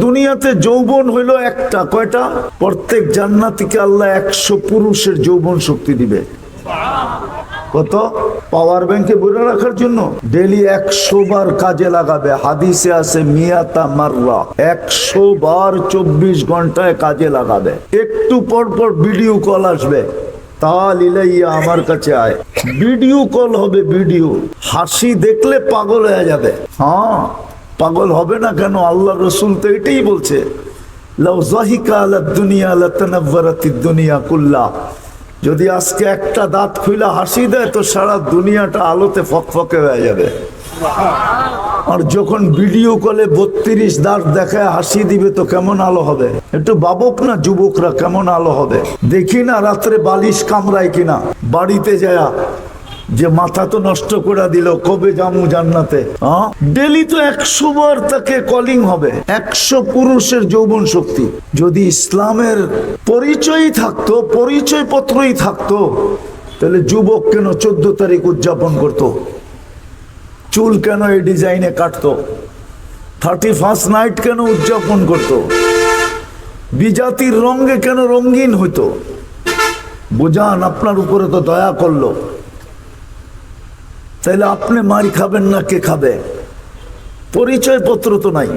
দুনিয়াতে যৌবন হইল একটা, কয়টা? প্রত্যেক জান্নাতীকে আল্লাহ 100 পুরুষের যৌবন শক্তি দিবে। কত? পাওয়ার ব্যাংকে ভরে রাখার জন্য ডেলি 100 বার কাজে লাগাবে। হাদিসে আছে মিয়াতা মাররা, 100 বার 24 ঘন্টায় কাজে লাগাবে। একটু পর পর ভিডিও কল আসবে, তাল ইলাইয়া আমার কাছে আয়। ভিডিও কল হবে, ভিডিও হাসি দেখলে পাগল হয়ে যাবে। হ্যাঁ, পাগল হবে না কেন? আল্লাহ রসুল তো এটাই বলছে, লাউ যাহিকা আলা দুনিয়া লাতানাওয়ারাতিদ দুনিয়া কুল্লা। যদি আজকে একটা দাঁত খুইলা হাসি দেয় তো সারা দুনিয়াটা আলোতে ফকফকে হয়ে যাবে। আর যখন ভিডিও কলে 32 দাঁত দেখায় হাসি দিবে তো কেমন আলো হবে? একটু ভাবুক না যুবকরা, কেমন আলো হবে। দেখি না রাত্রে বালিশ কামড়ায় কিনা, বাড়িতে যায় যে মাথা তো নষ্ট করে দিল, কবে যামু জান্নাতে। ডেলি তো 100 বার তাকে কলিং হবে। 100 পুরুষের যৌবন শক্তি। যদি ইসলামের পরিচয়ই থাকতো, পরিচয় পত্রই থাকতো, তাহলে যুবক কেন 14 তারিখ উদযাপন করত? চুল কেন এই ডিজাইনে কাটতো? 31st নাইট কেন উদযাপন করত? বিজাতির রঙে কেন রঙিন হইতো? বুঝান, আপনার উপরে তো দয়া করলো, তাইলে আপনি মারি খাবেন না কে খাবে? পরিচয় পত্র তো নাই।